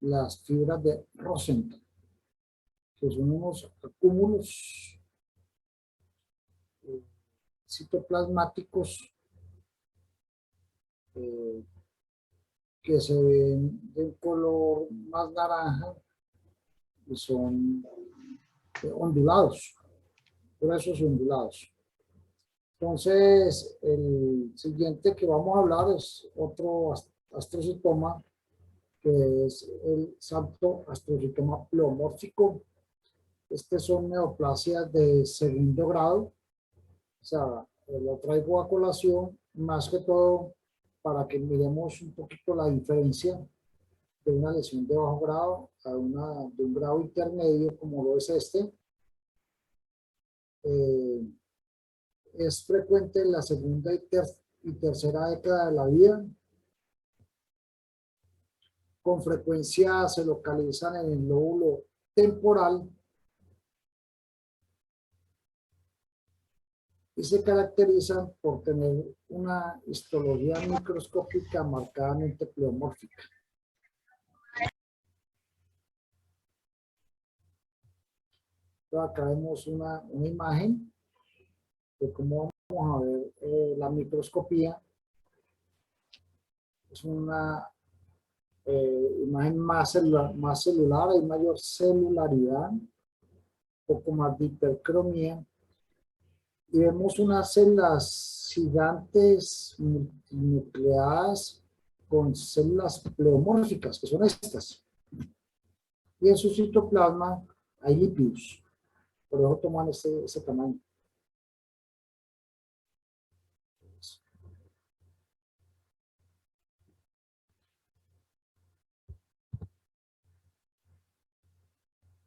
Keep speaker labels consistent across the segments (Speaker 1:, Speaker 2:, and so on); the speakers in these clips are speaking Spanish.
Speaker 1: las fibras de Rosenthal, que son unos acúmulos citoplasmáticos que se ven de un color más naranja y son ondulados, gruesos y ondulados. Entonces, el siguiente que vamos a hablar es otro astrocitoma, que es el santo astrocitoma pleomórfico. Son neoplasias de segundo grado. O sea, lo traigo a colación más que todo para que miremos un poquito la diferencia de una lesión de bajo grado a de un grado intermedio como lo es este. Es frecuente en la segunda y tercera década de la vida. Con frecuencia se localizan en el lóbulo temporal y se caracterizan por tener una histología microscópica marcadamente pleomórfica. Entonces acá vemos una imagen de cómo vamos a ver la microscopía. Es una imagen más celular, hay mayor celularidad, un poco más de hipercromía. Y vemos unas células gigantes multinucleadas con células pleomórficas, que son estas. Y en su citoplasma hay lípidos, por eso toman ese tamaño.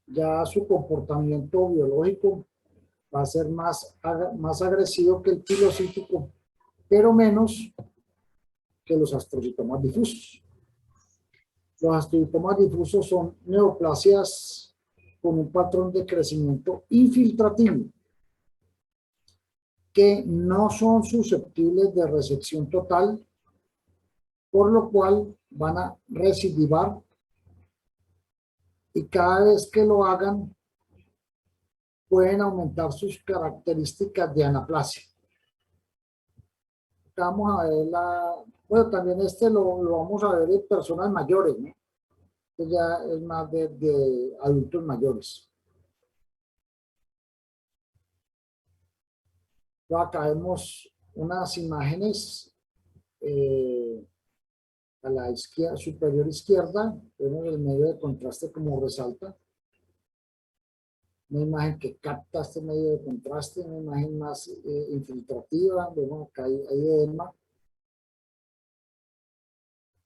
Speaker 1: Ya su comportamiento biológico va a ser más agresivo que el pilocítico, pero menos que los astrocitomas difusos. Los astrocitomas difusos son neoplasias con un patrón de crecimiento infiltrativo que no son susceptibles de resección total, por lo cual van a recidivar y cada vez que lo hagan pueden aumentar sus características de anaplasia. Vamos a ver bueno, también lo vamos a ver en personas mayores, ¿no? Este ya es más de adultos mayores. Acá vemos unas imágenes a la izquierda, superior izquierda, vemos el medio de contraste como resalta. Una imagen que capta este medio de contraste, una imagen más infiltrativa. Vemos acá hay edema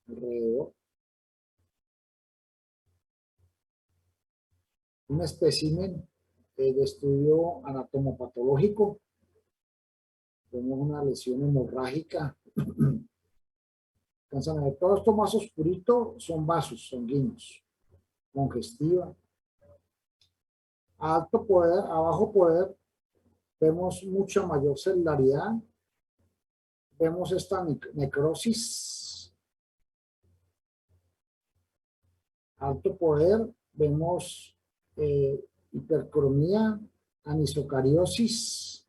Speaker 1: alrededor. Un espécimen de estudio anatomopatológico. Vemos una lesión hemorrágica. Alcanzan a ver, todo esto más oscurito son vasos sanguíneos, congestiva. A alto poder, a bajo poder, vemos mucha mayor celularidad. Vemos esta necrosis. Alto poder, vemos hipercromía, anisocariosis.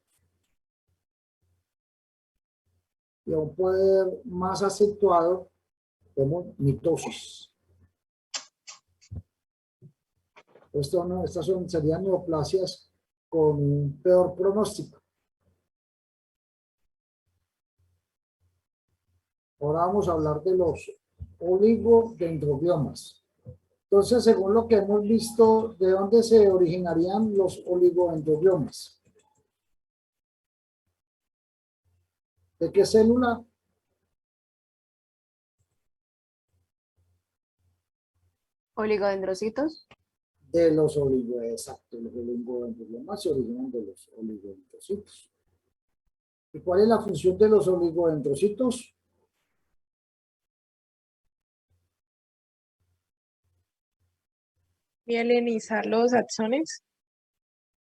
Speaker 1: Y a un poder más acentuado, vemos mitosis. Estas serían neoplasias con un peor pronóstico. Ahora vamos a hablar de los oligodendrobiomas. Entonces, según lo que hemos visto, ¿de dónde se originarían los oligodendrobiomas? ¿De qué célula?
Speaker 2: ¿Oligodendrocitos?
Speaker 1: De los exacto, los oligodendrobiomas se originan de los oligodendrocitos. ¿Y cuál es la función de los oligodendrocitos?
Speaker 3: Mielinizar los axones.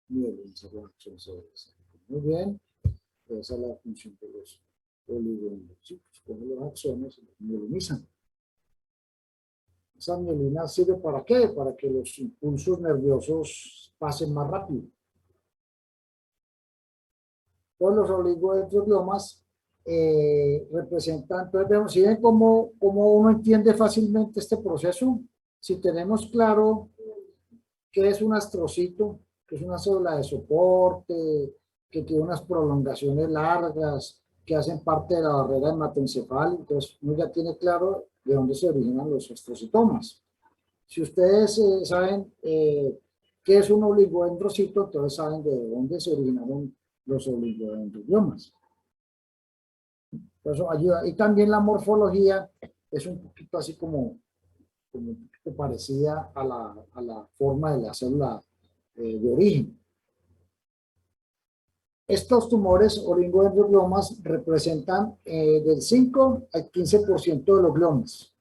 Speaker 1: Mielinizar los axones. Muy bien. Esa es la función de los oligodendrocitos. Como los axones se mielinizan. Esa mielina sirve ¿para qué? Para que los impulsos nerviosos pasen más rápido. Todos los oligodendrogliomas representan, entonces vemos, si ven cómo uno entiende fácilmente este proceso, si tenemos claro qué es un astrocito, que es una célula de soporte, que tiene unas prolongaciones largas, que hacen parte de la barrera hematoencefálica, entonces uno ya tiene claro de dónde se originan los astrocitomas. Si ustedes saben qué es un oligodendrocito, entonces saben de dónde se originaron los oligodendrogliomas. Eso ayuda. Y también la morfología es un poquito así como un poquito parecida a la forma de la célula de origen. Estos tumores oligodendrogliomas representan del 5 al 15% de los gliomas.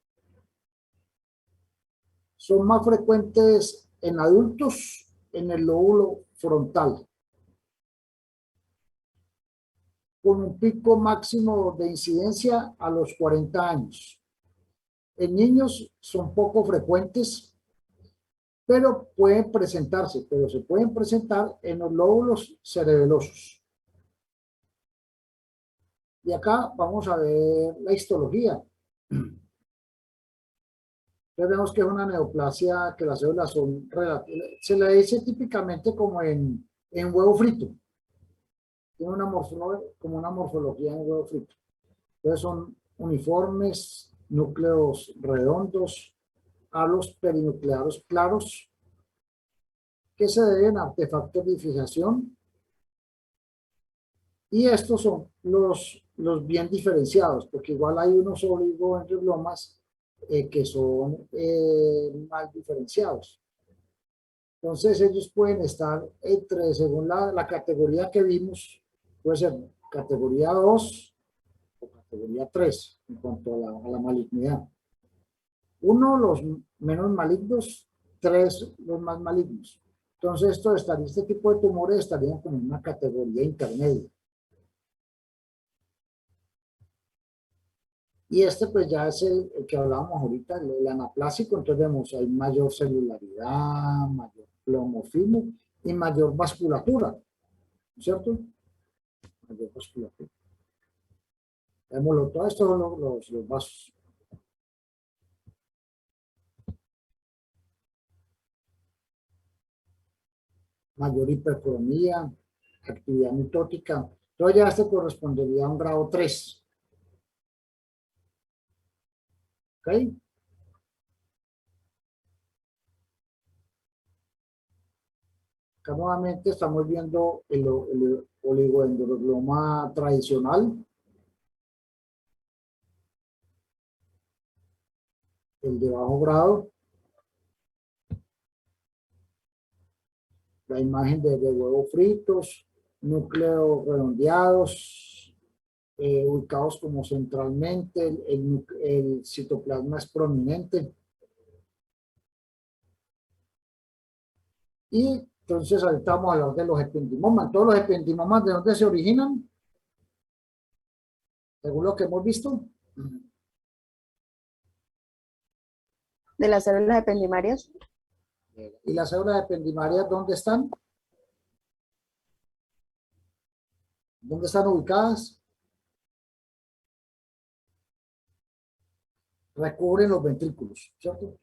Speaker 1: Son más frecuentes en adultos en el lóbulo frontal, con un pico máximo de incidencia a los 40 años. En niños son poco frecuentes, pero pueden presentarse, pero se pueden presentar en los lóbulos cerebelosos. Y acá vamos a ver la histología. Entonces vemos que es una neoplasia, que las células son relativas. Se le dice típicamente como en huevo frito. Tiene como una morfología en huevo frito. Entonces son uniformes, núcleos redondos, halos perinucleares claros, que se deben a artefactos de fijación. Y estos son los bien diferenciados, porque igual hay unos oligodendroglomas que son mal diferenciados. Entonces ellos pueden estar entre, según la categoría que vimos, puede ser categoría 2 o categoría 3 en cuanto a la malignidad. 1, los menos malignos, 3, los más malignos. Entonces este tipo de tumores estarían como en una categoría intermedia. Y este pues ya es el que hablábamos ahorita, el anaplásico, entonces vemos hay mayor celularidad, mayor pleomorfismo y mayor vasculatura, ¿cierto? Mayor vasculatura. Vémoslo, todo esto son los vasos. Mayor hipercromía, actividad mitótica. Entonces ya este correspondería a un grado 3. ¿Ok? Acá nuevamente estamos viendo el oligodendrogloma tradicional, el de bajo grado, la imagen de huevos fritos, núcleos redondeados, ubicados como centralmente, el citoplasma es prominente. Y entonces ahorita vamos a hablar de los ependimomas. Todos los ependimomas, ¿de dónde se originan? Según lo que hemos visto.
Speaker 2: De las células ependimarias.
Speaker 1: ¿Y las células ependimarias dónde están? ¿Dónde están ubicadas? Recubren los ventrículos, ¿cierto?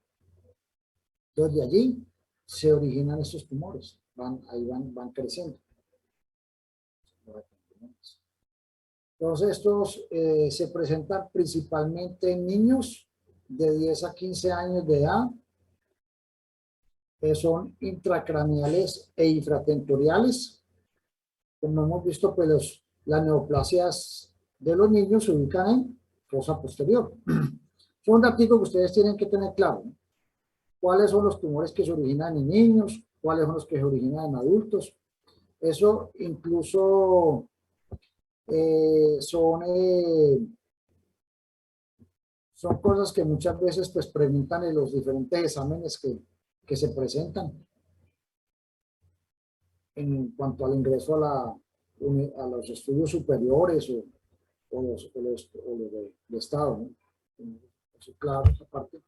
Speaker 1: Entonces de allí se originan estos tumores, ahí van creciendo. Entonces estos se presentan principalmente en niños de 10 a 15 años de edad, que son intracraneales e infratentoriales. Como hemos visto, pues las neoplasias de los niños se ubican en fosa posterior. Es un dato que ustedes tienen que tener claro, ¿no? ¿Cuáles son los tumores que se originan en niños? ¿Cuáles son los que se originan en adultos? Eso incluso son cosas que muchas veces pues preguntan en los diferentes exámenes que se presentan en cuanto al ingreso a los estudios superiores o los de Estado, ¿no? Eso, claro, esa parte.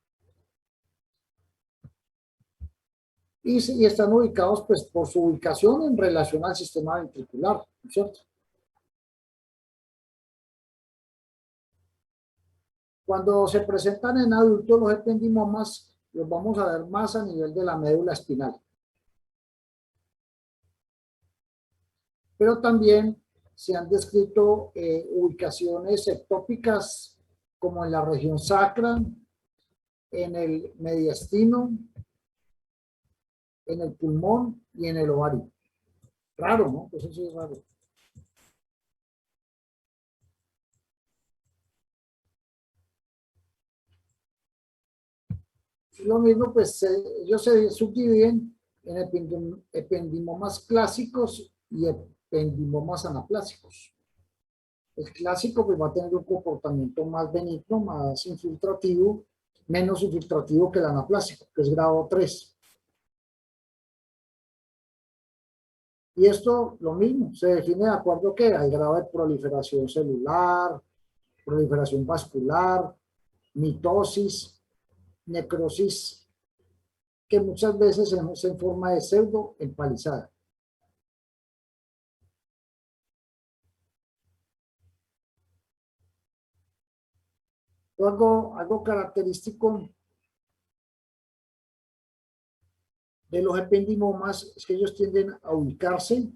Speaker 1: y están ubicados pues por su ubicación en relación al sistema ventricular, ¿cierto? Cuando se presentan en adultos los ependimomas, los vamos a ver más a nivel de la médula espinal. Pero también se han descrito ubicaciones ectópicas como en la región sacra, en el mediastino, en el pulmón y en el ovario. Raro, ¿no? Pues eso es raro. Lo mismo, pues ellos se subdividen en ependimomas clásicos y ependimomas anaplásicos. El clásico pues va a tener un comportamiento más benigno, más infiltrativo, menos infiltrativo que el anaplásico, que es grado 3. Y esto, lo mismo, se define de acuerdo que al grado de proliferación celular, proliferación vascular, mitosis, necrosis, que muchas veces es en forma de pseudo empalizada. Algo característico de los ependimomas es que ellos tienden a ubicarse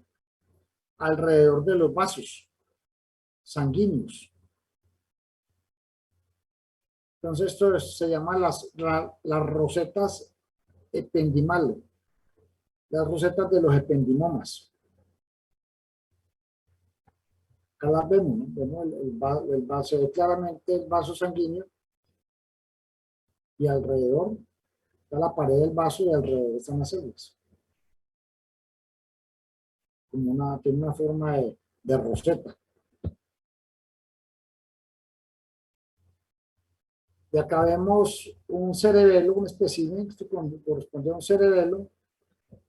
Speaker 1: alrededor de los vasos sanguíneos. Entonces esto se llama las rosetas ependimales, las rosetas de los ependimomas. Acá las vemos, ¿no? Vemos el vaso, claramente el vaso sanguíneo y alrededor está la pared del vaso y alrededor están las células. Tiene una forma de roseta. Y acá vemos un cerebelo, un espécimen que corresponde a un cerebelo.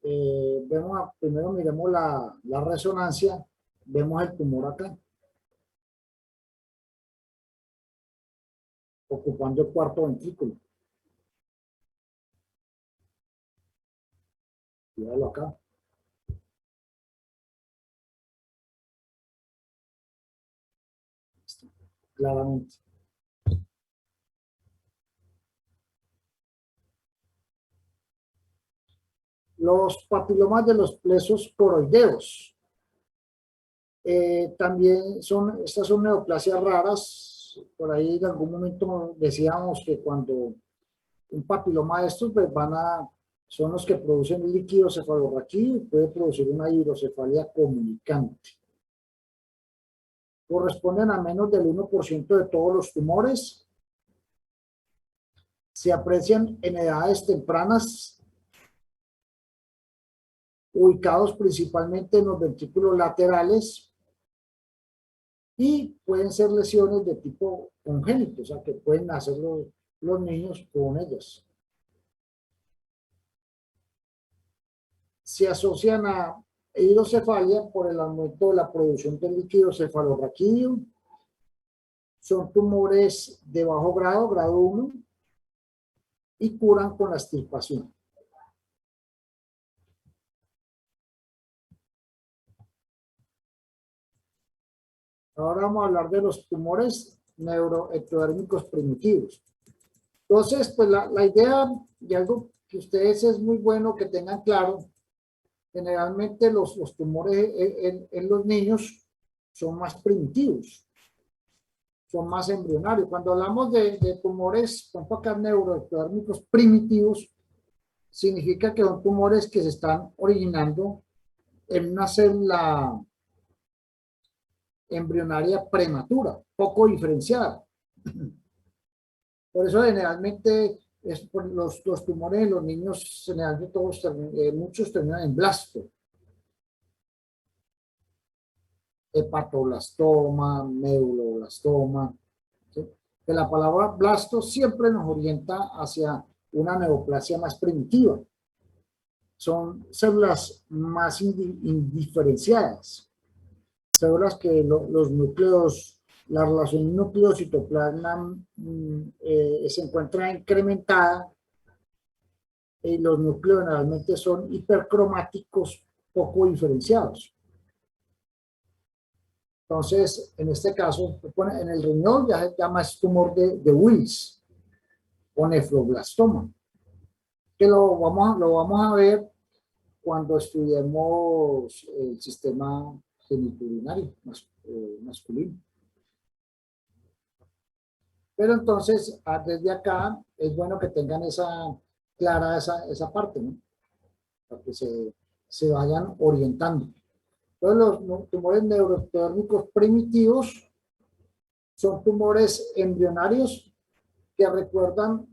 Speaker 1: Primero miremos la resonancia, vemos el tumor acá, ocupando el cuarto ventrículo. Míralo acá. Claramente. Los papilomas de los plexos coroideos. También estas son neoplasias raras. Por ahí en algún momento decíamos que cuando un papiloma de estos pues son los que producen líquido cefalorraquídeo y puede producir una hidrocefalia comunicante. Corresponden a menos del 1% de todos los tumores. Se aprecian en edades tempranas, ubicados principalmente en los ventrículos laterales y pueden ser lesiones de tipo congénito, o sea que pueden nacer los niños con ellas. Se asocian a hidrocefalia por el aumento de la producción de líquido cefalorraquídeo. Son tumores de bajo grado, grado 1, y curan con la extirpación. Ahora vamos a hablar de los tumores neuroectodérmicos primitivos. Entonces, pues la idea y algo que ustedes es muy bueno que tengan claro, generalmente los tumores en los niños son más primitivos, son más embrionarios. Cuando hablamos de tumores con pocas neuroectodérmicos primitivos, significa que son tumores que se están originando en una célula embrionaria prematura, poco diferenciada. Por eso generalmente los tumores de los niños, generalmente muchos terminan en blasto. Hepatoblastoma, medulloblastoma. ¿Sí? Que la palabra blasto siempre nos orienta hacia una neoplasia más primitiva. Son células más indiferenciadas. Células que los núcleos, la relación núcleo-citoplasma se encuentra incrementada y los núcleos generalmente son hipercromáticos poco diferenciados. Entonces, en este caso, en el riñón ya se llama tumor de Wills o nefroblastoma, que lo vamos a ver cuando estudiemos el sistema genitourinario masculino. Pero entonces, desde acá, es bueno que tengan clara esa parte, ¿no? Para que se vayan orientando. Entonces, los tumores neuroectodérmicos primitivos son tumores embrionarios que recuerdan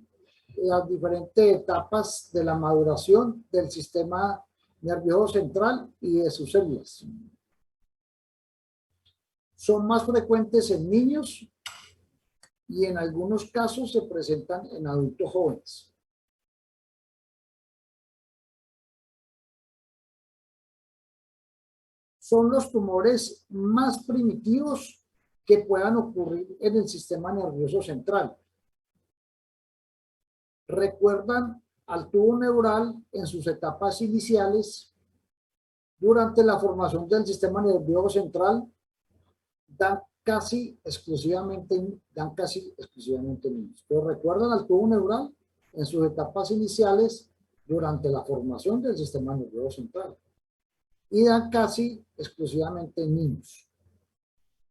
Speaker 1: las diferentes etapas de la maduración del sistema nervioso central y de sus células. Son más frecuentes en niños y en algunos casos se presentan en adultos jóvenes. Son los tumores más primitivos que puedan ocurrir en el sistema nervioso central. Recuerdan al tubo neural en sus etapas iniciales. Durante la formación del sistema nervioso central dan casi exclusivamente niños. Pero recuerdan al tubo neural en sus etapas iniciales durante la formación del sistema nervioso central. Y dan casi exclusivamente niños.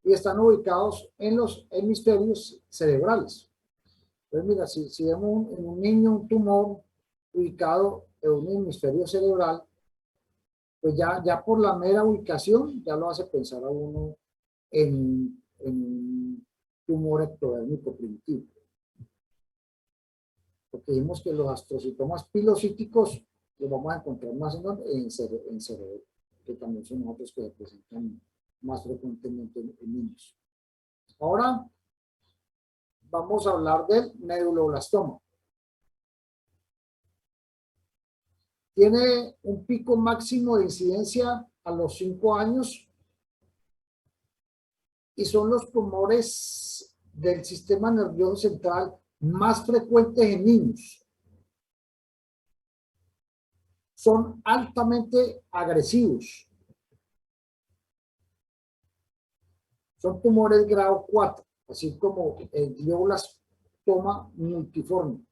Speaker 1: Y están ubicados en los hemisferios cerebrales. Entonces, mira, si vemos en un niño un tumor ubicado en un hemisferio cerebral, pues ya por la mera ubicación ya lo hace pensar a uno en un tumor ectodérmico primitivo. Porque dijimos que los astrocitomas pilocíticos los vamos a encontrar más en cerebro, que también son otros que se presentan más frecuentemente en niños. Ahora vamos a hablar del medulloblastoma. Tiene un pico máximo de incidencia a los 5 años y son los tumores del sistema nervioso central más frecuentes en niños. Son altamente agresivos. Son tumores grado 4, así como el glioblastoma multiforme.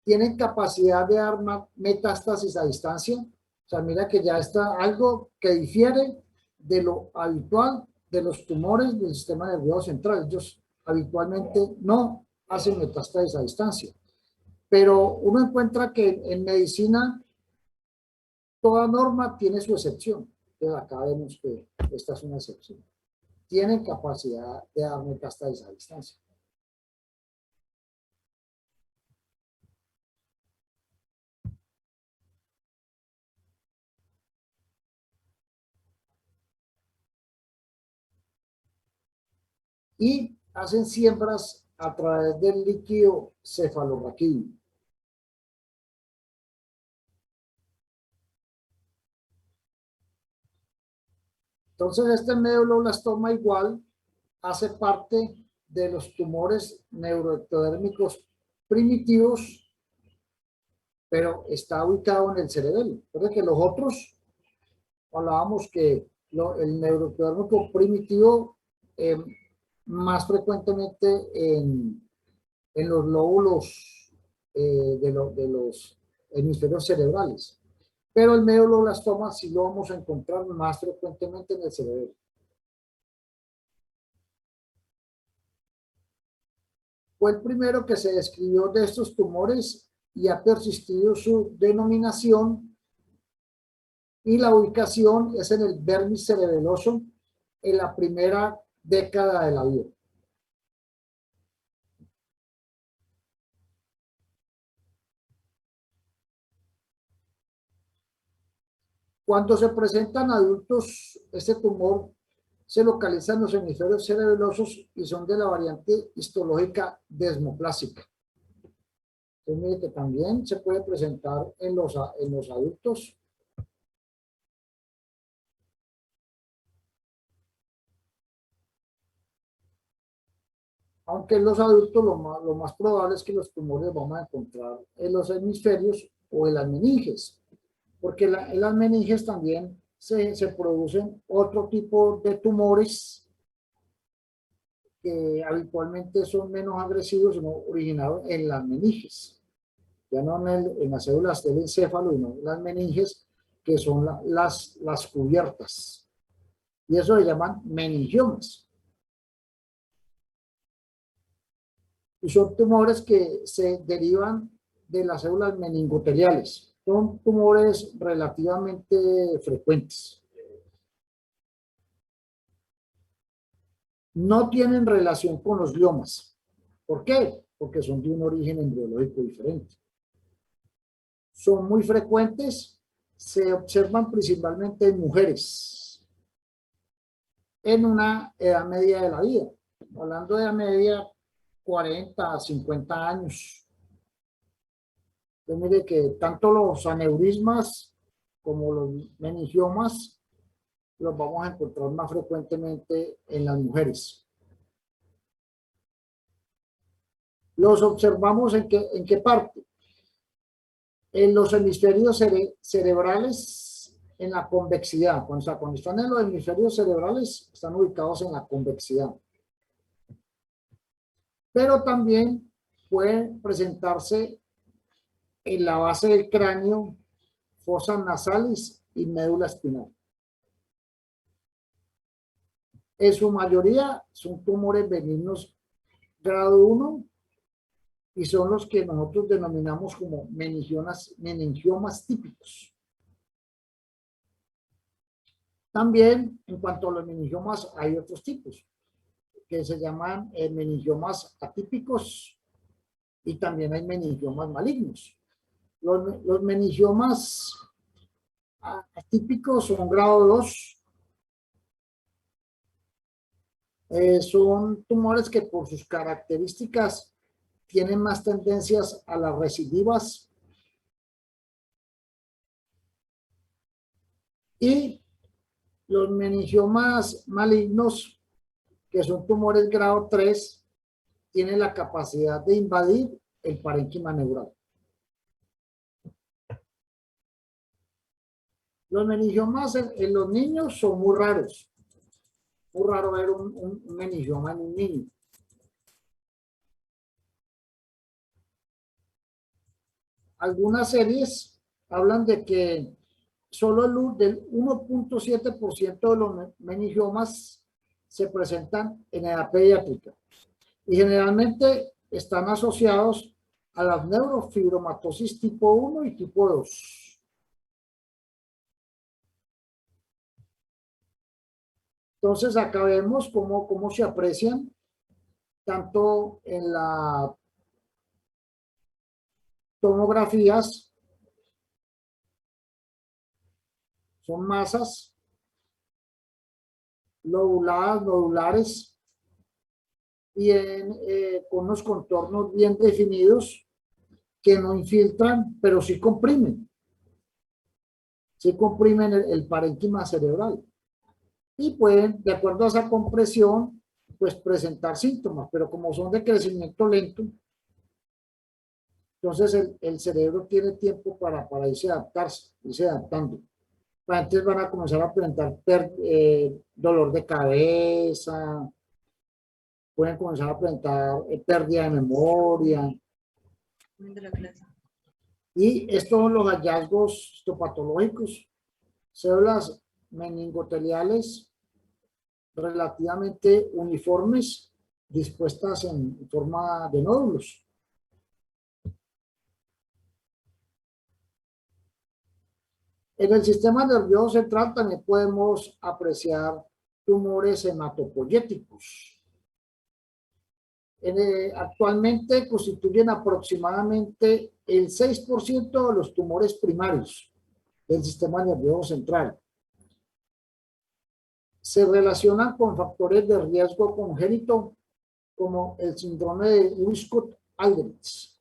Speaker 1: Tienen capacidad de dar metástasis a distancia. O sea, mira que ya está algo que difiere de lo habitual de los tumores del sistema nervioso central. Ellos habitualmente no hacen metástasis a distancia. Pero uno encuentra que en medicina toda norma tiene su excepción. Entonces acá vemos que esta es una excepción. Tienen capacidad de dar metástasis a distancia. Y hacen siembras a través del líquido cefalorraquídeo. Entonces, este medulloblastoma igual hace parte de los tumores neuroectodérmicos primitivos, pero está ubicado en el cerebelo. Recuerden que los otros, hablábamos que el neuroectodérmico primitivo más frecuentemente en los lóbulos de los hemisferios cerebrales. Pero el medulloblastoma sí lo vamos a encontrar más frecuentemente en el cerebro. Fue el primero que se describió de estos tumores y ha persistido su denominación y la ubicación es en el vermis cerebeloso en la primera década de la vida. Cuando se presentan adultos, este tumor se localiza en los hemisferios cerebelosos y son de la variante histológica desmoplásica. Entonces, mire que también se puede presentar en los adultos. aunque en los adultos lo más probable es que los tumores los vamos a encontrar en los hemisferios o en las meninges, porque en las meninges también se producen otro tipo de tumores que habitualmente son menos agresivos, sino originados en las meninges, ya no en las células del encéfalo, sino en las meninges, que son las cubiertas. Y eso se llaman meningiomas. Y son tumores que se derivan de las células meningoteliales. Son tumores relativamente frecuentes. No tienen relación con los gliomas. ¿Por qué? Porque son de un origen embriológico diferente. Son muy frecuentes, se observan principalmente en mujeres en una edad media de la vida. Hablando de edad media, 40 a 50 años. Entonces, mire que tanto los aneurismas como los meningiomas los vamos a encontrar más frecuentemente en las mujeres. Los observamos en qué parte. En los hemisferios cerebrales, en la convexidad. Cuando están en los hemisferios cerebrales, están ubicados en la convexidad. Pero también pueden presentarse en la base del cráneo, fosas nasales y médula espinal. En su mayoría son tumores benignos grado 1 y son los que nosotros denominamos como meningiomas típicos. También, en cuanto a los meningiomas, hay otros tipos que se llaman meningiomas atípicos y también hay meningiomas malignos. Los meningiomas atípicos son grado 2. Son tumores que por sus características tienen más tendencias a las recidivas y los meningiomas malignos, que son tumores grado 3, tienen la capacidad de invadir el parénquima neural. Los meningiomas en los niños son muy raros. Muy raro ver un meningioma en un niño. Algunas series hablan de que solo del 1.7% de los meningiomas se presentan en edad pediátrica y generalmente están asociados a las neurofibromatosis tipo 1 y tipo 2. Entonces acá vemos cómo se aprecian tanto en las tomografías, son masas lobuladas, nodulares, y con unos contornos bien definidos que no infiltran, pero sí comprimen. Sí comprimen el parénquima cerebral. Y pueden, de acuerdo a esa compresión, pues presentar síntomas, pero como son de crecimiento lento, entonces el cerebro tiene tiempo para irse adaptando. Antes van a comenzar a presentar dolor de cabeza, pueden comenzar a presentar pérdida de memoria. Y estos son los hallazgos histopatológicos, células meningoteliales relativamente uniformes, dispuestas en forma de nódulos. En el sistema nervioso central también podemos apreciar tumores hematopoyéticos. Actualmente constituyen aproximadamente el 6% de los tumores primarios del sistema nervioso central. Se relacionan con factores de riesgo congénito como el síndrome de Wiskott-Aldrich.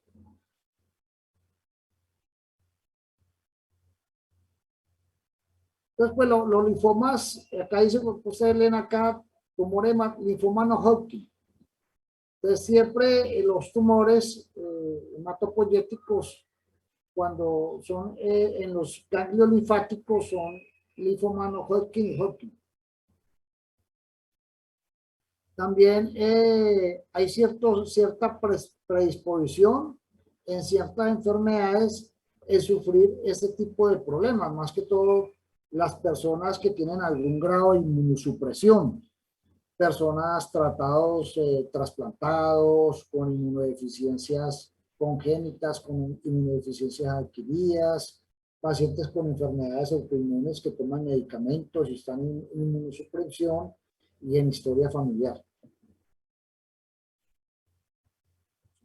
Speaker 1: Entonces, pues los linfomas, acá dice, ustedes leen acá, tumor linfoma no Hodgkin. Entonces, siempre los tumores hematopoyéticos, cuando son en los ganglios linfáticos, son linfoma no Hodgkin y Hodgkin. También hay cierta predisposición en ciertas enfermedades en sufrir este tipo de problemas, más que todo las personas que tienen algún grado de inmunosupresión, personas tratados, trasplantados, con inmunodeficiencias congénitas, con inmunodeficiencias adquiridas, pacientes con enfermedades autoinmunes que toman medicamentos y están en inmunosupresión y en historia familiar.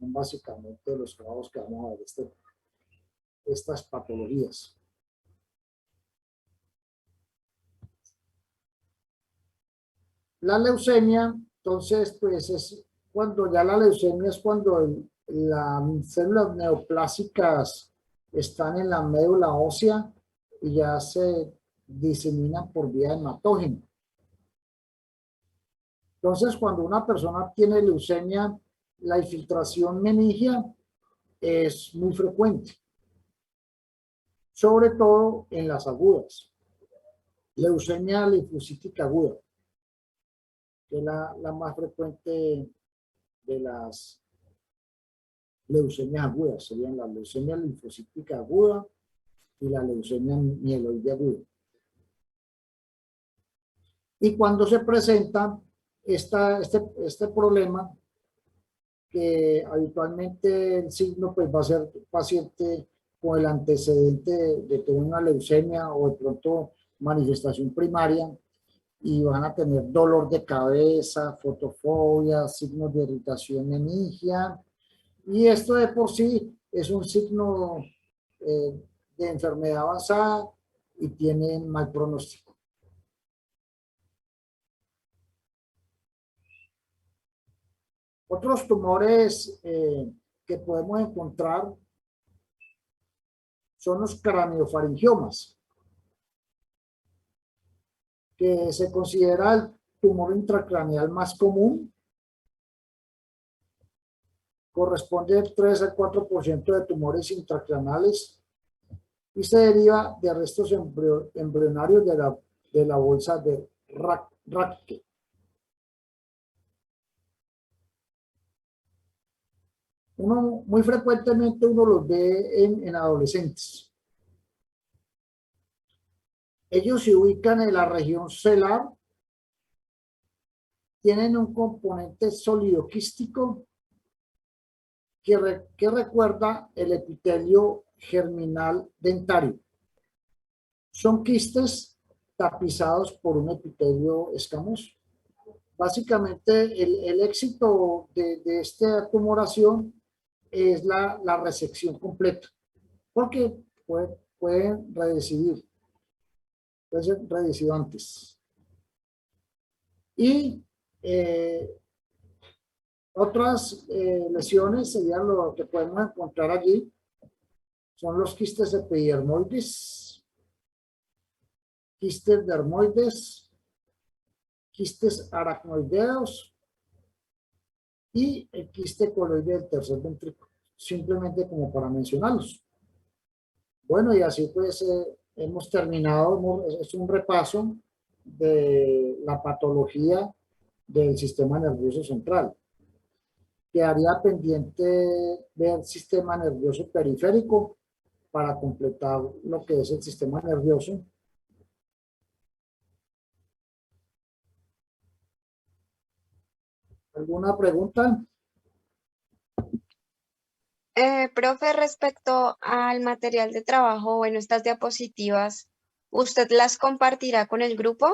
Speaker 1: Son básicamente los trabajos que vamos a ver estas patologías. La leucemia, entonces, pues es cuando ya la leucemia es cuando las células neoplásicas están en la médula ósea y ya se diseminan por vía hematógena. Entonces, cuando una persona tiene leucemia, la infiltración meningia es muy frecuente, sobre todo en las agudas. Leucemia linfocítica aguda, que es la más frecuente de las leucemias agudas. Serían la leucemia linfocítica aguda y la leucemia mieloide aguda. Y cuando se presenta este problema, que habitualmente el signo pues va a ser paciente con el antecedente de tener una leucemia o de pronto manifestación primaria, y van a tener dolor de cabeza, fotofobia, signos de irritación meningia, y esto de por sí es un signo de enfermedad avanzada y tiene mal pronóstico. Otros tumores que podemos encontrar son los craniofaringiomas, que se considera el tumor intracraneal más común. Corresponde al 3 al 4% de tumores intracraneales y se deriva de restos embrionarios de la bolsa de Raschke. Muy frecuentemente uno los ve en adolescentes. Ellos se ubican en la región celar, tienen un componente sólido quístico que recuerda el epitelio germinal dentario. Son quistes tapizados por un epitelio escamoso. Básicamente el éxito de esta tumoración es la resección completa, porque pueden redividir, puede ser redividido antes. Y otras lesiones serían lo que podemos encontrar allí, son los quistes epidermoides, quistes dermoides, quistes aracnoideos y el quiste coloide del tercer ventrículo, simplemente como para mencionarlos. Bueno, y así pues hemos terminado, es un repaso de la patología del sistema nervioso central. Quedaría pendiente ver el sistema nervioso periférico para completar lo que es el sistema nervioso. ¿Alguna pregunta?
Speaker 3: Profe, respecto al material de trabajo, bueno, estas diapositivas, ¿usted las compartirá con el grupo?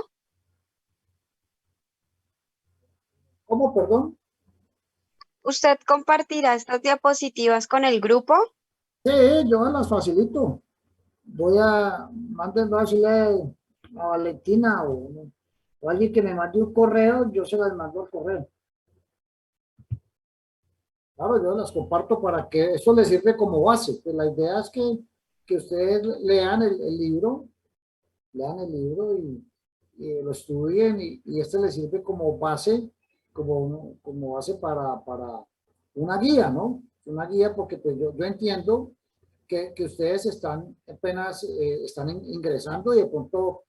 Speaker 1: ¿Cómo, perdón?
Speaker 3: ¿Usted compartirá estas diapositivas con el grupo?
Speaker 1: Sí, yo las facilito. Voy a decirle a Valentina o alguien que me mande un correo, yo se las mando al correo. Claro, yo las comparto para que eso les sirve como base. Pues la idea es que ustedes lean el libro y lo estudien y este les sirve como base como base para una guía, ¿no? Una guía porque pues, yo entiendo que ustedes están apenas están ingresando y de pronto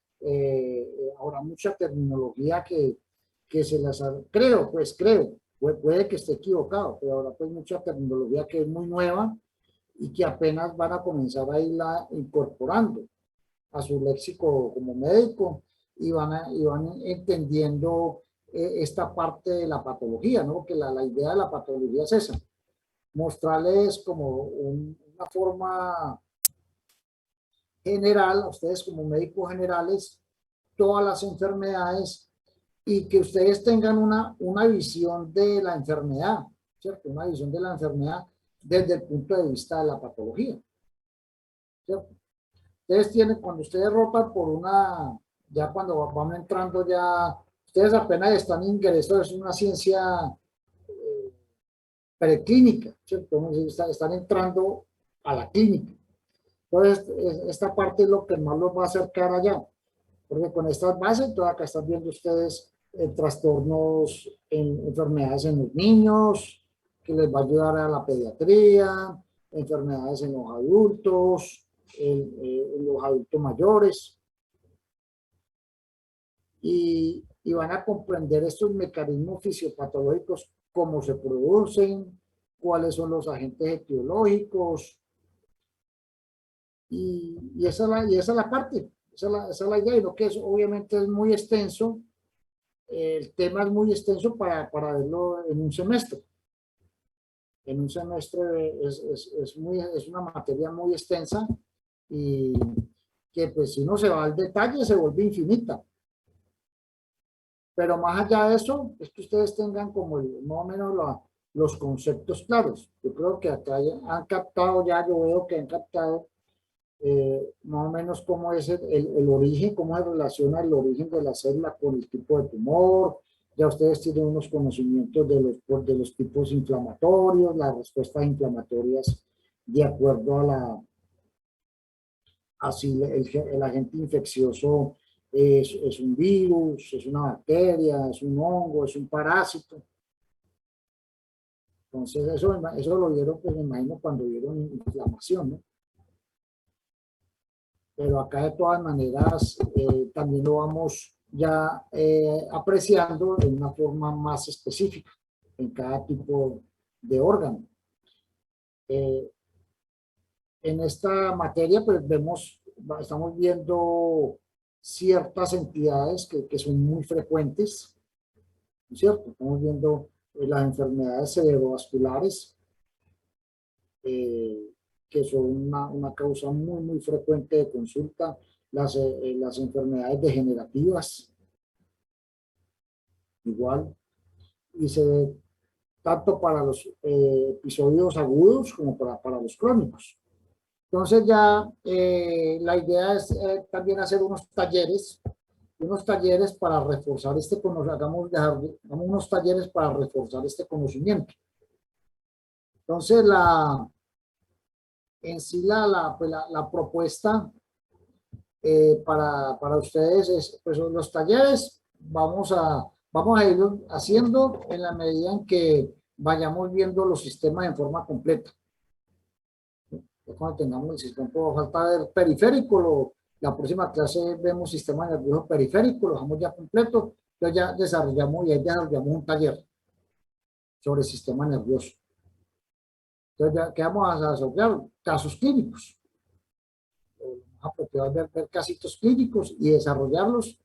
Speaker 1: habrá mucha terminología que se las creo, puede que esté equivocado, pero habrá pues mucha terminología que es muy nueva y que apenas van a comenzar a irla incorporando a su léxico como médico y van entendiendo esta parte de la patología, ¿no? Porque la idea de la patología es esa, mostrarles como una forma general, a ustedes como médicos generales, todas las enfermedades y que ustedes tengan una visión de la enfermedad, ¿cierto? Una visión de la enfermedad desde el punto de vista de la patología, ¿cierto? Ustedes tienen, cuando ustedes rotan por ya cuando van entrando ya, ustedes apenas están ingresados, es una ciencia preclínica, ¿cierto? Están entrando a la clínica. Entonces, esta parte es lo que más los va a acercar allá, porque con estas bases, todas acá están viendo ustedes trastornos, enfermedades en los niños, que les va a ayudar a la pediatría, enfermedades en los adultos, en los adultos mayores, y van a comprender estos mecanismos fisiopatológicos, cómo se producen, cuáles son los agentes etiológicos, y esa es la parte, esa es la idea, y lo que es, obviamente es muy extenso, el tema es muy extenso para verlo en un semestre. En un semestre es una materia muy extensa y que pues si uno se va al detalle se vuelve infinita. Pero más allá de eso, es que ustedes tengan como más o menos los conceptos claros. Yo creo que acá han captado ya, yo veo que han captado más o menos cómo es el origen, cómo se relaciona el origen de la célula con el tipo de tumor. Ya ustedes tienen unos conocimientos de los tipos inflamatorios, las respuestas inflamatorias de acuerdo a si el agente infeccioso es un virus, es una bacteria, es un hongo, es un parásito. Entonces eso lo vieron, pues me imagino, cuando vieron inflamación, ¿no? Pero acá de todas maneras también lo vamos ya apreciando de una forma más específica en cada tipo de órgano. En esta materia pues estamos viendo ciertas entidades que son muy frecuentes, ¿no es cierto? Estamos viendo las enfermedades cerebrovasculares, que son una causa muy frecuente de consulta, las enfermedades degenerativas, igual, y se ve tanto para los episodios agudos como para los crónicos. Entonces ya la idea es también hacer unos talleres para reforzar este conocimiento, hagamos unos talleres para reforzar este conocimiento. Entonces en sí la propuesta para ustedes es, pues los talleres vamos a ir haciendo en la medida en que vayamos viendo los sistemas en forma completa. Cuando tengamos el sistema, por falta del periférico, la próxima clase vemos sistema nervioso periférico, lo dejamos ya completo, entonces ya desarrollamos un taller sobre el sistema nervioso. Entonces ya que vamos a desarrollar casos clínicos, apropiado ver casitos clínicos y desarrollarlos.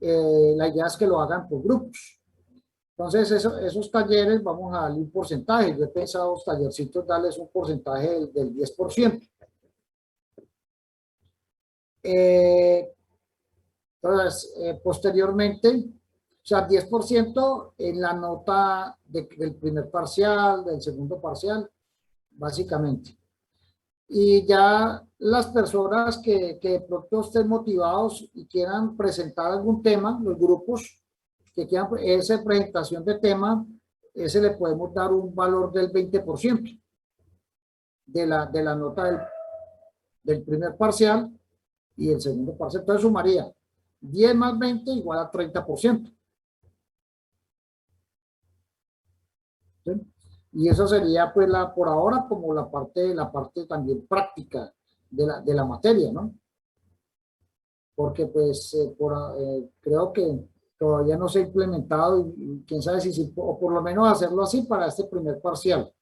Speaker 1: La idea es que lo hagan por grupos. Entonces, esos talleres vamos a darle un porcentaje. Yo he pensado a los tallercitos darles un porcentaje del 10%. Entonces, posteriormente, o sea, 10% en la nota del primer parcial, del segundo parcial, básicamente. Y ya las personas que de pronto estén motivados y quieran presentar algún tema, los grupos que quieran esa presentación de tema, ese le podemos dar un valor del 20% de la nota del primer parcial y el segundo parcial. Entonces sumaría 10 más 20 igual a 30%. ¿sí? Y eso sería pues por ahora como la parte también práctica de la materia, ¿no? Porque pues creo que todavía no se ha implementado y quién sabe si, o por lo menos hacerlo así para este primer parcial.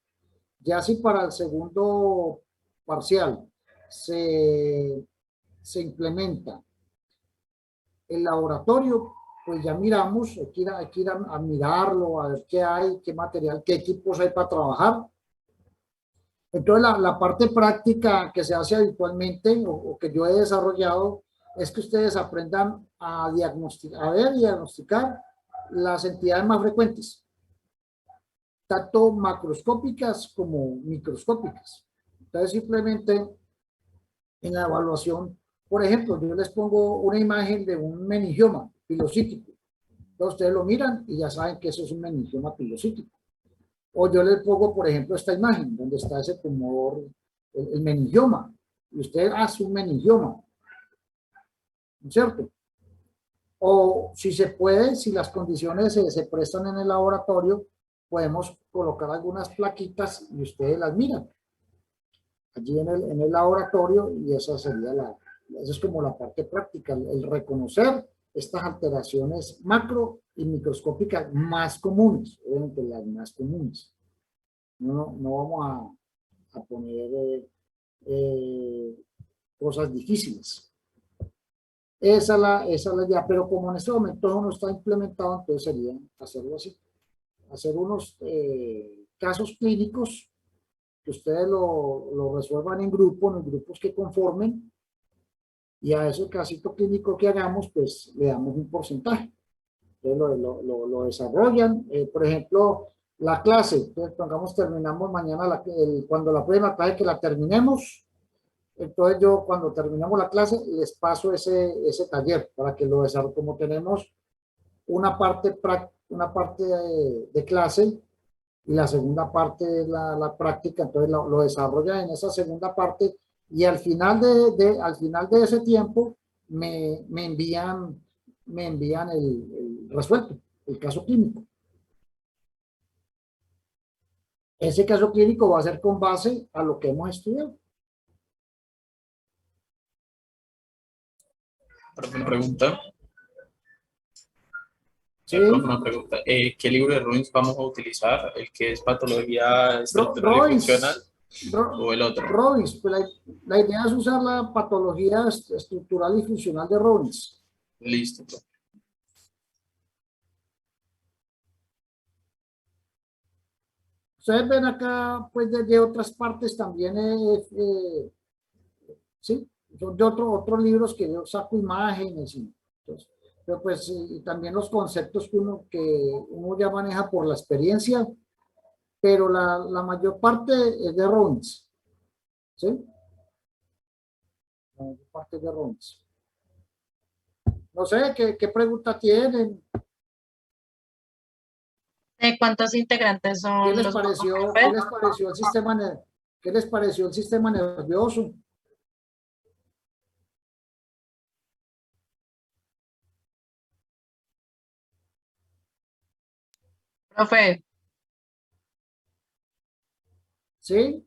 Speaker 1: Ya si para el segundo parcial se implementa el laboratorio, pues ya miramos, hay que ir a mirarlo, a ver qué hay, qué material, qué equipos hay para trabajar. Entonces la parte práctica que se hace habitualmente o que yo he desarrollado es que ustedes aprendan a diagnosticar, a ver y diagnosticar las entidades más frecuentes, tanto macroscópicas como microscópicas. Entonces simplemente en la evaluación, por ejemplo, yo les pongo una imagen de un meningioma pilocítico. Entonces ustedes lo miran y ya saben que eso es un meningioma pilocítico. O yo les pongo, por ejemplo, esta imagen donde está ese tumor, el meningioma. Y usted hace un meningioma, ¿no es cierto? O si se puede, si las condiciones se prestan en el laboratorio, podemos colocar algunas plaquitas y ustedes las miran allí en el laboratorio y esa sería esa es como la parte práctica, el reconocer estas alteraciones macro y microscópicas más comunes, obviamente las más comunes. No vamos a poner cosas difíciles. Esa es la idea, pero como en este momento eso no está implementado, entonces sería hacerlo así. Hacer unos casos clínicos que ustedes lo resuelvan en grupos que conformen, y a ese casito clínico que hagamos, pues le damos un porcentaje. Entonces lo desarrollan. Por ejemplo, la clase, entonces pongamos, terminamos mañana, cuando la prueba clase que la terminemos, entonces yo cuando terminamos la clase les paso ese taller para que lo desarrollen. Como tenemos una parte de clase y la segunda parte es la práctica, entonces lo desarrolla en esa segunda parte y al final al final de ese tiempo me envían el resuelto, el caso clínico. Ese caso clínico va a ser con base a lo que hemos estudiado.
Speaker 4: Una pregunta.
Speaker 1: Sí.
Speaker 4: Una pregunta. ¿Qué libro de Robbins vamos a utilizar? ¿El que es patología estructural y funcional o el otro?
Speaker 1: Robbins, pues la idea es usar la patología estructural y funcional de Robbins.
Speaker 4: Listo.
Speaker 1: Ustedes ven acá, pues, de otras partes también, sí, son de otros libros que yo saco imágenes, entonces, pero pues, y también los conceptos que uno ya maneja por la experiencia, pero la mayor parte es de Robbins, ¿sí? La mayor parte es de Robbins. No sé, ¿qué pregunta tienen?
Speaker 5: ¿De cuántos integrantes son
Speaker 1: ¿Qué les
Speaker 5: los
Speaker 1: pareció,
Speaker 5: grupos?
Speaker 1: qué les pareció el sistema nervioso?
Speaker 5: Profe,
Speaker 1: ¿Sí?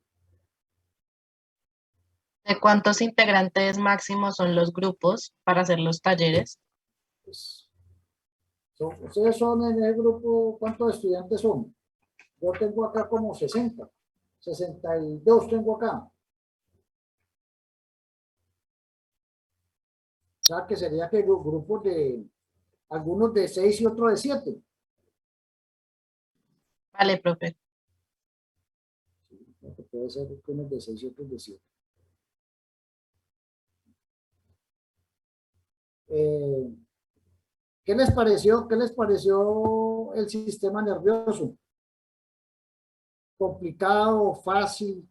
Speaker 5: ¿de cuántos integrantes máximos son los grupos para hacer los talleres?
Speaker 1: Pues, ustedes son en el grupo, ¿cuántos estudiantes son? Yo tengo acá como 60, 62 tengo acá. O sea, que sería que grupos de, algunos de 6 y otros de 7.
Speaker 5: Vale, profe.
Speaker 1: Puede ser unos de 6 y otros de 7. ¿Qué les pareció? ¿Qué les pareció el sistema nervioso? ¿Complicado, fácil?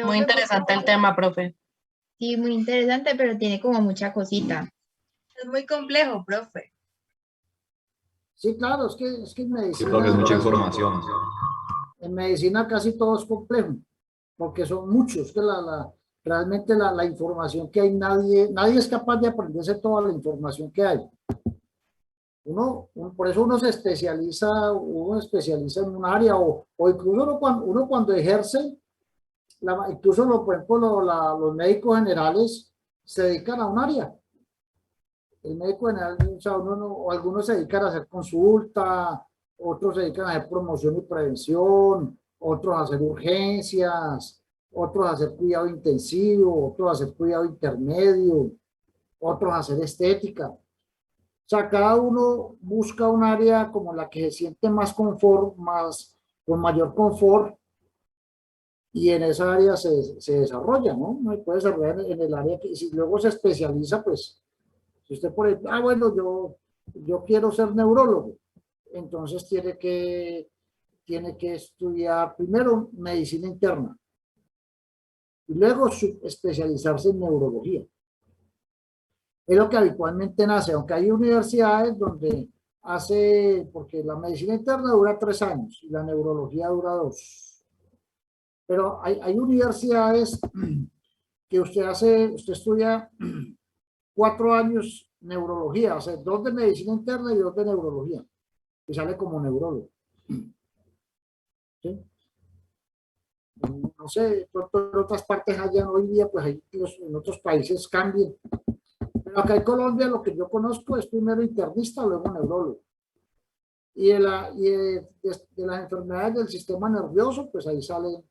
Speaker 5: Muy interesante el tema, profe.
Speaker 6: Sí, muy interesante, pero tiene como mucha cosita.
Speaker 3: Es muy complejo, profe.
Speaker 1: Sí, claro, es que en
Speaker 7: Sí,
Speaker 1: medicina,
Speaker 7: porque es mucha información.
Speaker 1: en medicina casi todo es complejo, porque son muchos, que Realmente la información que hay, nadie es capaz de aprenderse toda la información que hay. Por eso uno especializa en un área o incluso uno cuando ejerce, incluso por ejemplo los médicos generales se dedican a un área. El médico general, o sea, algunos se dedican a hacer consulta, otros se dedican a hacer promoción y prevención, otros a hacer urgencias, otros a hacer cuidado intensivo, otros a hacer cuidado intermedio, otros a hacer estética. O sea, cada uno busca un área como la que se siente más confort, con mayor confort, y en esa área se desarrolla, ¿no? No puede desarrollar en el área que, si luego se especializa, pues, si usted por ejemplo, bueno, yo quiero ser neurólogo, entonces tiene que estudiar primero medicina interna y luego especializarse en neurología. Es lo que habitualmente nace, aunque hay universidades donde porque la medicina interna dura 3 años y la neurología dura 2. Pero hay universidades que usted estudia 4 años neurología, o sea, 2 de medicina interna y 2 de neurología, y sale como neurólogo. ¿Sí? No sé, en otras partes allá hoy día, pues en otros países cambian. Pero acá en Colombia lo que yo conozco es primero internista, luego neurólogo. Y de las enfermedades del sistema nervioso, pues ahí salen,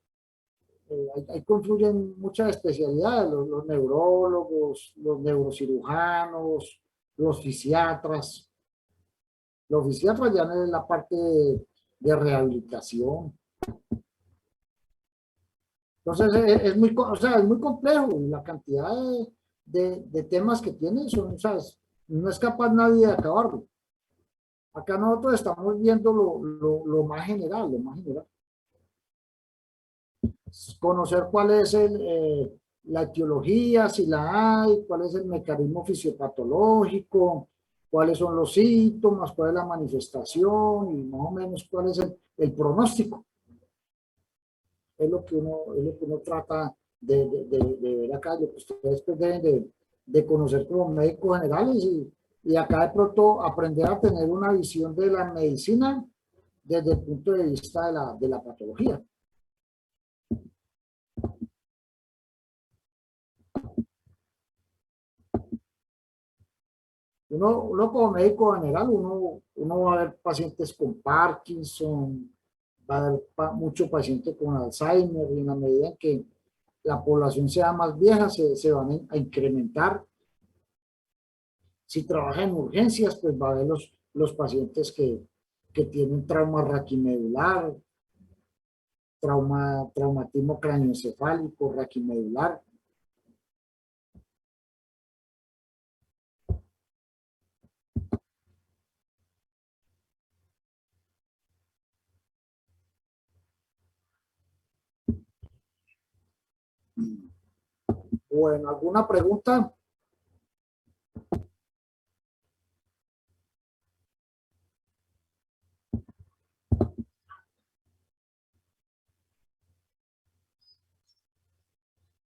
Speaker 1: ahí confluyen muchas especialidades, los neurólogos, los neurocirujanos, los fisiatras. Los fisiatras ya en la parte de rehabilitación. Entonces es muy complejo y la cantidad de temas que tiene son, ¿sabes? No es capaz nadie de acabarlo. Acá nosotros estamos viendo lo más general, Conocer cuál es la etiología, si la hay, cuál es el mecanismo fisiopatológico, cuáles son los síntomas, cuál es la manifestación y más o menos cuál es el pronóstico. Es lo que uno trata de ver acá, lo que ustedes pues deben de conocer como médicos generales y acá de pronto aprender a tener una visión de la medicina desde el punto de vista de la patología. Uno como médico general, uno va a ver pacientes con Parkinson, va a haber mucho paciente con Alzheimer, y en la medida en que la población sea más vieja, se van a incrementar. Si trabaja en urgencias, pues va a ver los pacientes que tienen trauma raquimedular, traumatismo craneoencefálico, raquimedular. Bueno, ¿alguna pregunta?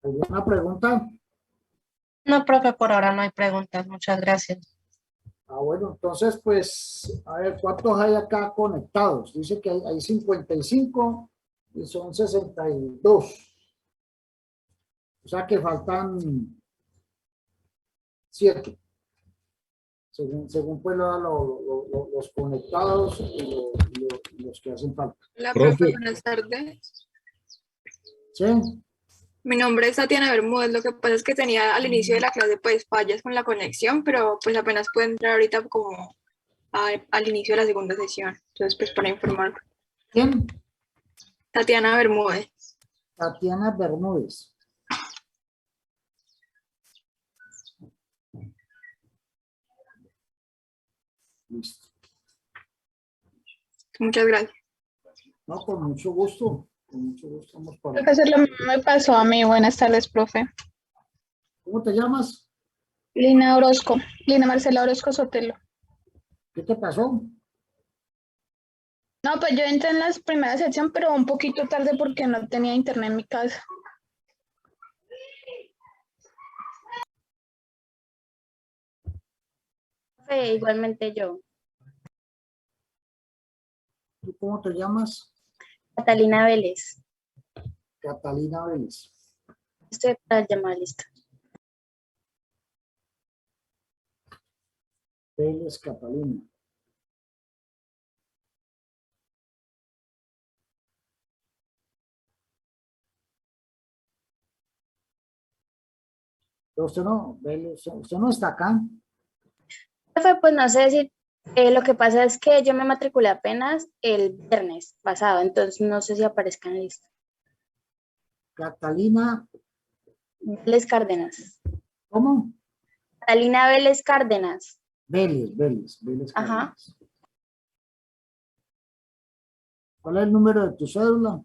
Speaker 1: ¿Alguna pregunta?
Speaker 5: No, profe, por ahora no hay preguntas. Muchas gracias.
Speaker 1: Bueno, entonces, pues, a ver, ¿cuántos hay acá conectados? Dice que hay 55 y son 62. O sea que faltan 7. Según pues los conectados y los que hacen falta.
Speaker 7: Hola, profe, buenas tardes.
Speaker 1: ¿Sí?
Speaker 7: Mi nombre es Tatiana Bermúdez. Lo que pasa es que tenía al inicio de la clase pues fallas con la conexión, pero pues apenas puedo entrar ahorita como al inicio de la segunda sesión. Entonces pues para informar.
Speaker 1: ¿Quién?
Speaker 7: Tatiana Bermúdez.
Speaker 1: Tatiana Bermúdez. Listo.
Speaker 7: Muchas gracias.
Speaker 1: No, con mucho gusto. Con mucho gusto. Vamos para...
Speaker 8: Profesor, lo mismo me pasó a mí. Buenas tardes, profe.
Speaker 1: ¿Cómo te llamas?
Speaker 8: Lina Orozco. Lina Marcela Orozco Sotelo.
Speaker 1: ¿Qué te pasó?
Speaker 8: No, pues yo entré en la primera sección, pero un poquito tarde porque no tenía internet en mi casa.
Speaker 2: Profe, igualmente yo.
Speaker 1: ¿Tú cómo te llamas?
Speaker 2: Catalina Vélez.
Speaker 1: Catalina Vélez.
Speaker 2: Estoy para la llamada lista.
Speaker 1: Vélez Catalina. Pero usted no, Vélez, usted no está acá.
Speaker 2: Profe, pues no sé decir, lo que pasa es que yo me matriculé apenas el viernes pasado, entonces no sé si aparezca en la lista.
Speaker 1: Catalina,
Speaker 2: Vélez Cárdenas.
Speaker 1: ¿cómo?
Speaker 2: Catalina Vélez Cárdenas.
Speaker 1: Vélez
Speaker 2: Ajá.
Speaker 1: Cárdenas. ¿Cuál es el número de tu cédula?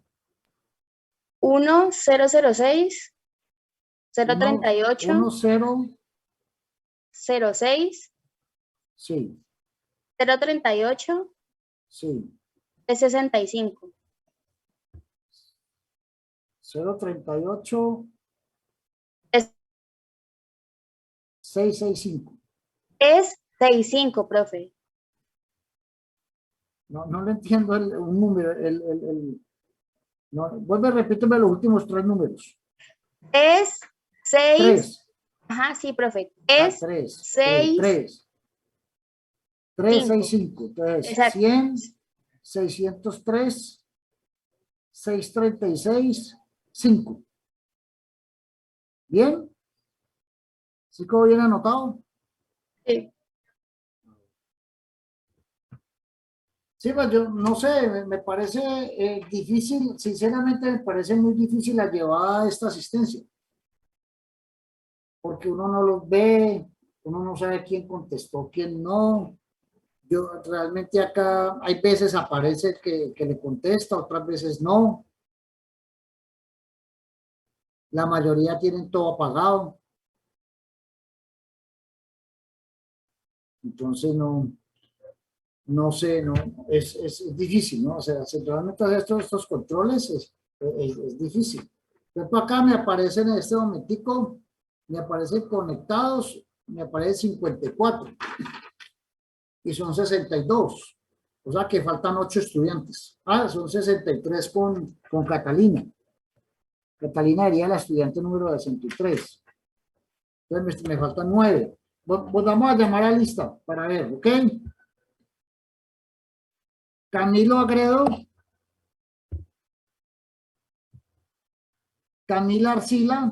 Speaker 2: 1006 038
Speaker 1: 10,
Speaker 2: 06
Speaker 1: sí,
Speaker 2: 038
Speaker 1: sí.
Speaker 2: 65.
Speaker 1: 038
Speaker 2: Es
Speaker 1: 665.
Speaker 2: 65, profe.
Speaker 1: No le entiendo un número. No, vuelve a repíteme los últimos 3 números.
Speaker 2: Es 6.
Speaker 1: 3.
Speaker 2: Ajá, sí, profe.
Speaker 1: Ah,
Speaker 2: Es
Speaker 1: 3.
Speaker 2: 6.
Speaker 1: 3. 365. Entonces,
Speaker 2: Exacto.
Speaker 1: 100, 603, 636, 5. ¿Bien? ¿Sí quedó bien anotado?
Speaker 2: Sí.
Speaker 1: Sí, pues yo no sé, me parece difícil, sinceramente me parece muy difícil la llevada de esta asistencia. Porque uno no los ve, uno no sabe quién contestó, quién no. Yo realmente acá hay veces aparece que le contesta, otras veces no. La mayoría tienen todo apagado. Entonces no sé, es difícil, ¿no? O sea, si realmente hacer estos controles es difícil. Entonces acá me aparecen en este momentico, me aparecen conectados, me aparece 54 y son 62. O sea que faltan 8 estudiantes. Ah, son 63 con Catalina. Catalina sería la estudiante número 63. Entonces me faltan 9. Vamos a llamar a lista para ver, ¿ok? Camilo Agredo. Camila Arcila.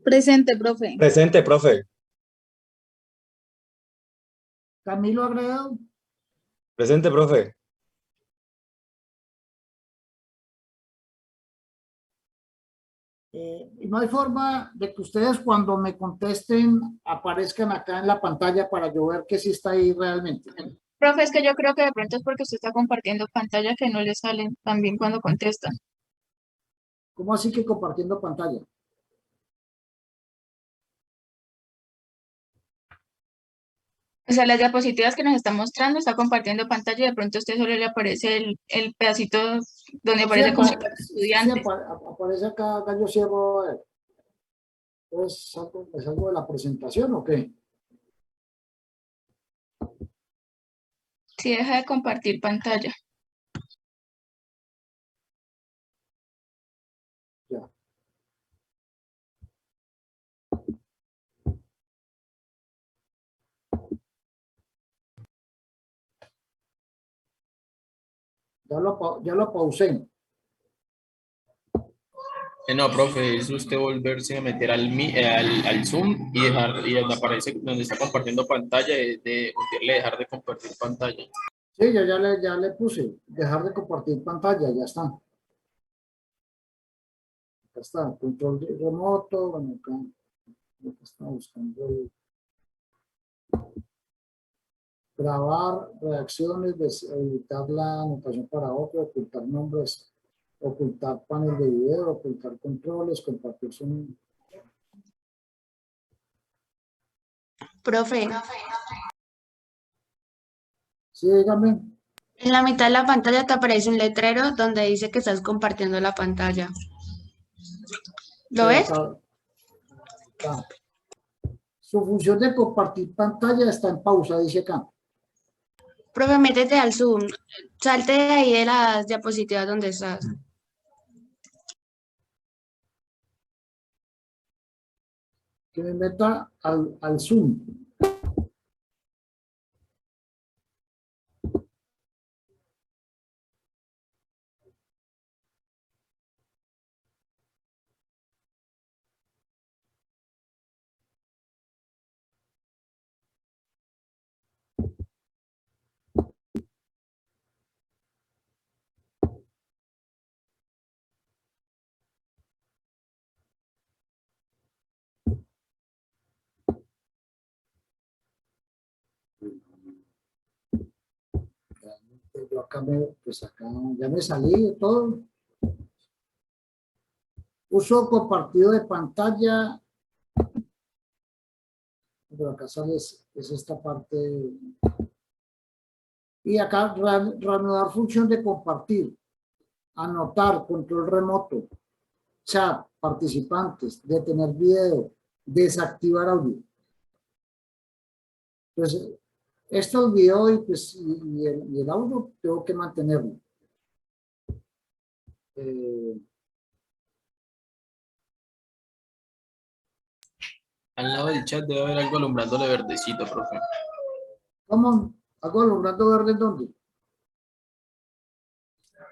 Speaker 8: Presente, profe.
Speaker 9: Presente, profe.
Speaker 1: Camilo Agredo.
Speaker 9: Presente, profe.
Speaker 1: Y no hay forma de que ustedes cuando me contesten aparezcan acá en la pantalla para yo ver que sí está ahí realmente.
Speaker 6: Profe, es que yo creo que de pronto es porque usted está compartiendo pantalla que no le salen también cuando contestan.
Speaker 1: ¿Cómo así que compartiendo pantalla?
Speaker 6: O sea, las diapositivas que nos está mostrando está compartiendo pantalla y de pronto a usted solo le aparece el pedacito donde aparece como estudiante.
Speaker 1: Aparece acá yo cierro. ¿Es algo de la presentación o qué?
Speaker 6: Si deja de compartir pantalla.
Speaker 1: Ya. Ya lo pausé.
Speaker 4: No, profe, es usted volverse a meter al Zoom y dejar, y donde aparece, donde está compartiendo pantalla, de hundirle dejar de compartir pantalla.
Speaker 1: Sí, yo ya le puse dejar de compartir pantalla, ya está. Acá está, control remoto, bueno, acá está buscando grabar reacciones, editar la anotación para otro, ocultar nombres, ocultar panel de video, ocultar controles, compartir sonido.
Speaker 5: Profe,
Speaker 1: Sí, dígame.
Speaker 5: en la mitad de la pantalla te aparece un letrero donde dice que estás compartiendo la pantalla. ¿Lo
Speaker 1: Sí,
Speaker 5: ves?
Speaker 1: acá. Su función de compartir pantalla está en pausa, dice acá.
Speaker 10: Profe, métete al Zoom. Salte de ahí de las diapositivas donde estás.
Speaker 1: Que me meta al Zoom. Yo acá pues acá ya me salí de todo. Uso compartido de pantalla. Pero acá sale es esta parte. Y acá reanudar función de compartir. Anotar, control remoto. Chat, participantes, detener video, desactivar audio. Entonces, esto el video y el audio tengo que mantenerlo.
Speaker 4: Al lado del chat debe haber algo alumbrándole verdecito, profe.
Speaker 1: ¿Cómo? ¿Algo alumbrando verde en dónde?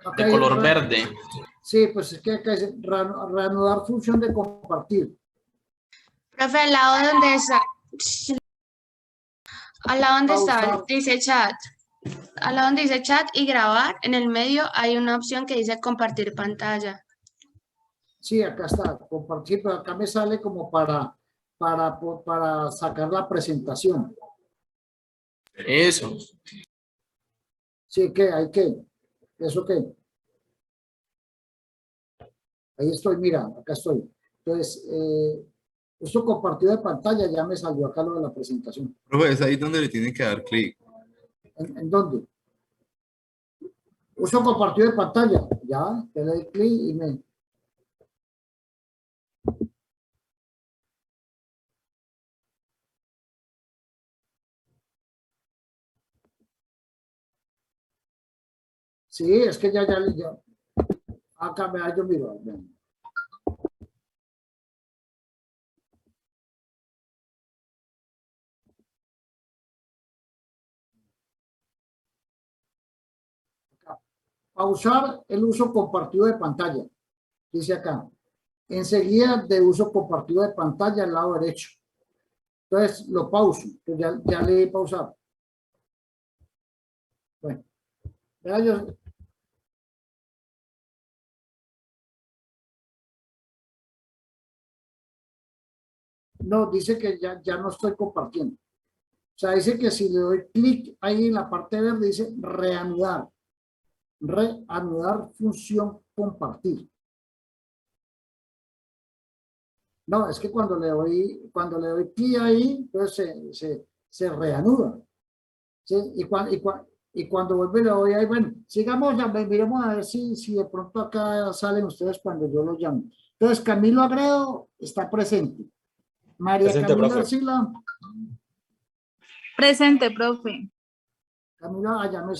Speaker 1: Acá
Speaker 4: De
Speaker 1: hay
Speaker 4: color verde.
Speaker 1: Sí, pues es que acá dice reanudar función de compartir.
Speaker 10: Profe, al lado donde está, al lado donde está,
Speaker 1: Pausar.
Speaker 10: dice chat. Al lado donde dice chat y grabar, en el medio hay una opción que dice compartir pantalla.
Speaker 1: Sí, acá está, compartir, pero acá me sale como para sacar la presentación.
Speaker 4: Eso.
Speaker 1: Sí, ¿qué? ¿Hay qué? ¿Eso qué? Ahí estoy, mira, acá estoy. Entonces, esto compartido de pantalla ya me salió acá lo de la presentación.
Speaker 11: Profe, es ahí donde le tienen que dar clic.
Speaker 1: ¿En dónde? Uso compartido de pantalla. Ya, le doy clic y me... Sí, es que ya. Acá me hallo, mira. Pausar el uso compartido de pantalla. Dice acá. Enseguida de uso compartido de pantalla al lado derecho. Entonces lo pauso. Entonces ya le he pausado. Bueno. Ya yo, no, dice que ya no estoy compartiendo. O sea, dice que si le doy clic ahí en la parte verde, dice reanudar. Reanudar función compartir. No, es que cuando le doy clic ahí, entonces se reanuda. ¿Sí? Y cuando vuelve le doy ahí, bueno, sigamos, miremos a ver si de pronto acá salen ustedes cuando yo los llamo. Entonces, Camilo Agredo está presente. María
Speaker 9: Presente,
Speaker 1: Camila
Speaker 9: profe.
Speaker 1: Arcila.
Speaker 6: Presente, profe.
Speaker 1: Camila, allá me